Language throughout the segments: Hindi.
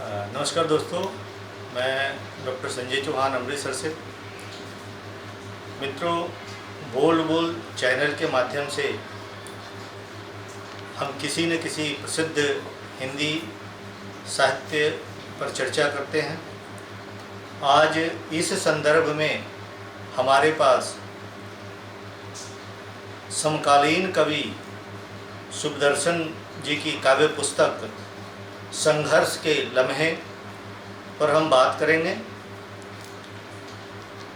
नमस्कार दोस्तों, मैं डॉक्टर संजय चौहान अमृतसर से। मित्रों, बोल बोल चैनल के माध्यम से हम किसी न किसी प्रसिद्ध हिंदी साहित्य पर चर्चा करते हैं। आज इस संदर्भ में हमारे पास समकालीन कवि सुखदर्शन जी की काव्य पुस्तक संघर्ष के लम्हे पर हम बात करेंगे।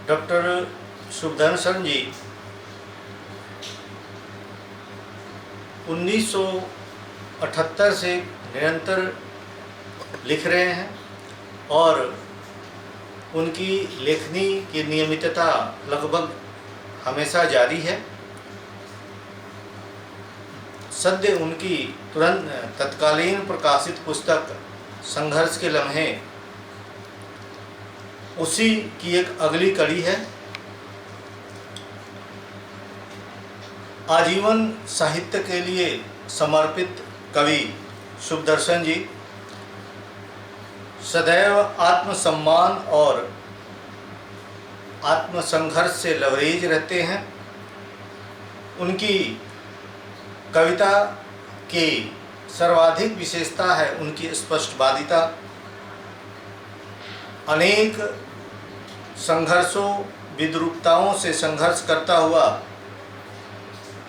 डॉक्टर सुखदर्शन जी 1978 से निरंतर लिख रहे हैं और उनकी लेखनी की नियमितता लगभग हमेशा जारी है। सद्य उनकी तुरंत तत्कालीन प्रकाशित पुस्तक संघर्ष के लम्हे उसी की एक अगली कड़ी है। आजीवन साहित्य के लिए समर्पित कवि सुखदर्शन जी सदैव आत्मसम्मान और आत्मसंघर्ष से लबरेज रहते हैं। उनकी कविता की सर्वाधिक विशेषता है उनकी स्पष्टवादिता। अनेक संघर्षों विद्रूपताओं से संघर्ष करता हुआ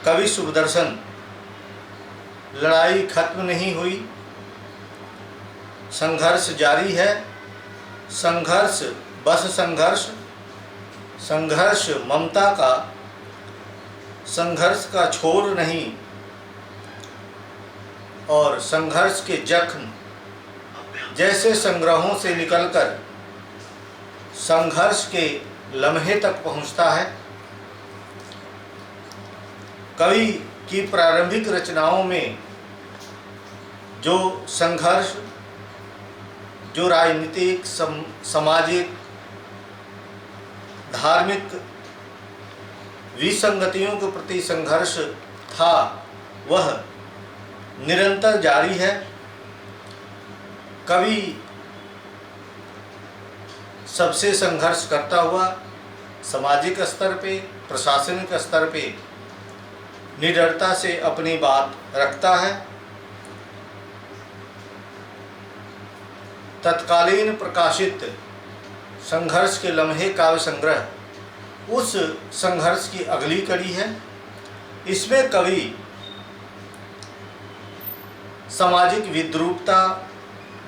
कवि सुखदर्शन, लड़ाई खत्म नहीं हुई, संघर्ष जारी है। संघर्ष बस संघर्ष, संघर्ष ममता का, संघर्ष का छोर नहीं, और संघर्ष के जख्म जैसे संग्रहों से निकलकर संघर्ष के लम्हे तक पहुंचता है। कवि की प्रारंभिक रचनाओं में जो संघर्ष, जो राजनीतिक, सामाजिक, धार्मिक विसंगतियों के प्रति संघर्ष था, वह निरंतर जारी है। कवि सबसे संघर्ष करता हुआ सामाजिक स्तर पे, प्रशासनिक स्तर पे निडरता से अपनी बात रखता है। तत्कालीन प्रकाशित संघर्ष के लम्हे काव्य संग्रह उस संघर्ष की अगली कड़ी है। इसमें कवि सामाजिक विद्रूपता,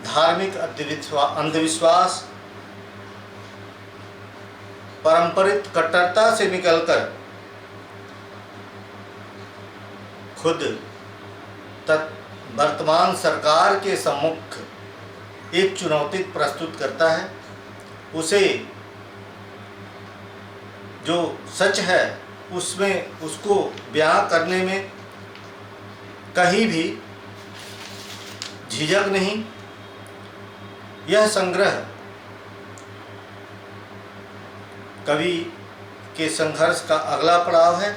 धार्मिक अंधविश्वास, पारंपरिक कट्टरता से निकलकर खुद वर्तमान सरकार के सम्मुख एक चुनौती प्रस्तुत करता है। उसे जो सच है उसमें उसको बयां करने में कहीं भी झिझक नहीं। यह संग्रह कवि के संघर्ष का अगला पड़ाव है।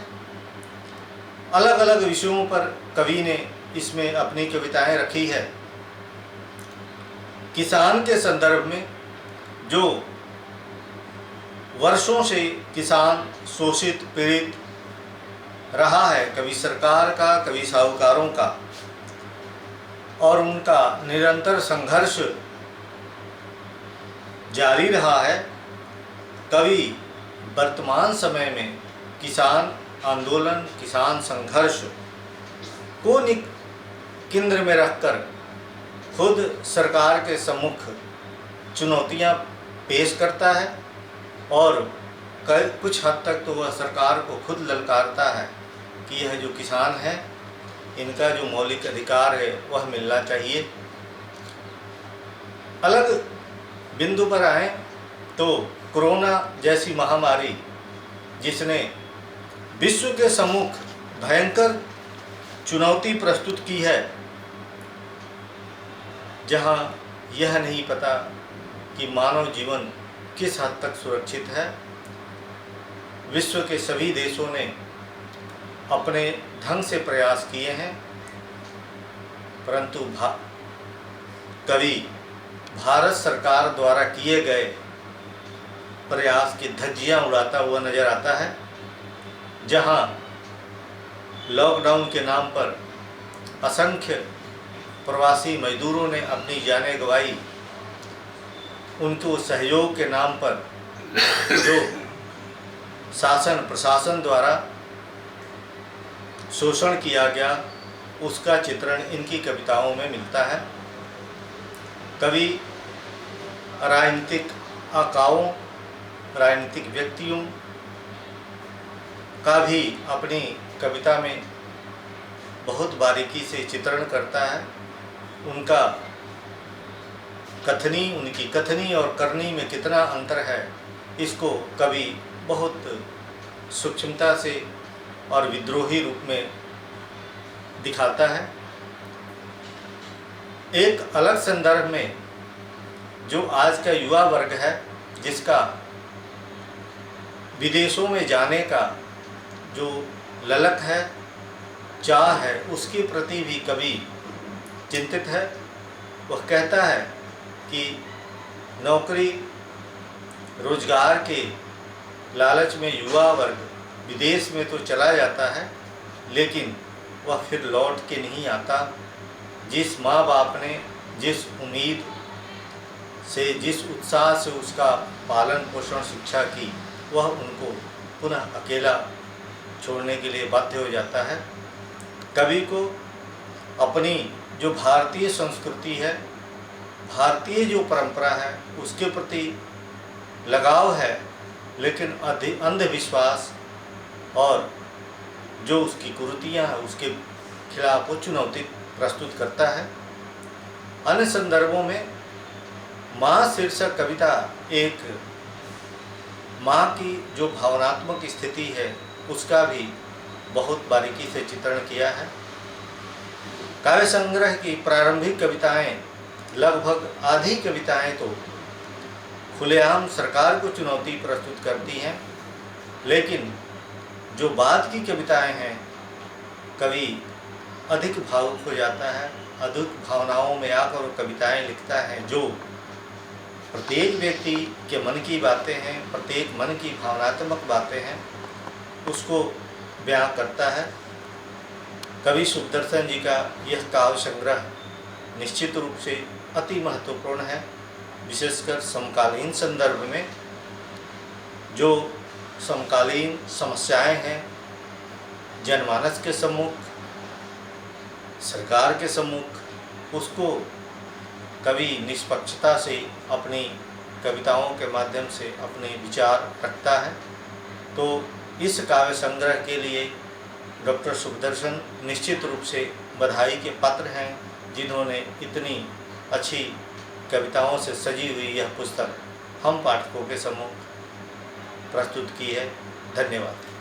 अलग अलग विषयों पर कवि ने इसमें अपनी कविताएं रखी है। किसान के संदर्भ में, जो वर्षों से किसान शोषित पीड़ित रहा है, कभी सरकार का, कभी साहूकारों का, और उनका निरंतर संघर्ष जारी रहा है। कवि वर्तमान समय में किसान आंदोलन, किसान संघर्ष को केंद्र में रखकर खुद सरकार के सम्मुख चुनौतियां पेश करता है और कुछ हद तक तो वह सरकार को खुद ललकारता है कि यह जो किसान है, इनका जो मौलिक अधिकार है वह मिलना चाहिए। अलग बिंदु पर आए तो कोरोना जैसी महामारी, जिसने विश्व के सम्मुख भयंकर चुनौती प्रस्तुत की है, जहां यह नहीं पता कि मानव जीवन किस हद तक सुरक्षित है। विश्व के सभी देशों ने अपने ढंग से प्रयास किए हैं, परंतु कवि भारत सरकार द्वारा किए गए प्रयास की धज्जियां उड़ाता हुआ नजर आता है, जहां लॉकडाउन के नाम पर असंख्य प्रवासी मजदूरों ने अपनी जानें गंवाई। उनको सहयोग के नाम पर जो शासन प्रशासन द्वारा शोषण किया गया, उसका चित्रण इनकी कविताओं में मिलता है। कवि राजनीतिक आकाओं, राजनीतिक व्यक्तियों का भी अपनी कविता में बहुत बारीकी से चित्रण करता है। उनकी कथनी और करनी में कितना अंतर है, इसको कवि बहुत सूक्ष्मता से और विद्रोही रूप में दिखाता है। एक अलग संदर्भ में जो आज का युवा वर्ग है, जिसका विदेशों में जाने का जो ललक है, चाह है, उसके प्रति भी कवि चिंतित है। वह कहता है कि नौकरी रोजगार के लालच में युवा वर्ग विदेश में तो चला जाता है, लेकिन वह फिर लौट के नहीं आता। जिस माँ बाप ने जिस उम्मीद से, जिस उत्साह से उसका पालन पोषण शिक्षा की, वह उनको पुनः अकेला छोड़ने के लिए बाध्य हो जाता है। कवि को अपनी जो भारतीय संस्कृति है, भारतीय जो परंपरा है, उसके प्रति लगाव है, लेकिन अंधविश्वास और जो उसकी कुरीतियाँ हैं, उसके खिलाफ वो चुनौती प्रस्तुत करता है। अन्य संदर्भों में माँ शीर्षक कविता एक माँ की जो भावनात्मक स्थिति है, उसका भी बहुत बारीकी से चित्रण किया है। काव्य संग्रह की प्रारंभिक कविताएं, लगभग आधी कविताएं तो खुलेआम सरकार को चुनौती प्रस्तुत करती हैं, लेकिन जो बाद की कविताएं हैं, कवि अधिक भावुक हो जाता है, अधिक भावनाओं में आकर वो कविताएं लिखता है, जो प्रत्येक व्यक्ति के मन की बातें हैं, प्रत्येक मन की भावनात्मक बातें हैं, उसको बयां करता है। कवि सुखदर्शन जी का यह काव्य संग्रह निश्चित रूप से अति महत्वपूर्ण है, विशेषकर समकालीन संदर्भ में। जो समकालीन समस्याएं हैं, जनमानस के सम्मुख, सरकार के सम्मुख, उसको कवि निष्पक्षता से अपनी कविताओं के माध्यम से अपने विचार रखता है। तो इस काव्य संग्रह के लिए डॉक्टर सुखदर्शन निश्चित रूप से बधाई के पात्र हैं, जिन्होंने इतनी अच्छी कविताओं से सजी हुई यह पुस्तक हम पाठकों के सम्मुख प्रस्तुत की है। धन्यवाद।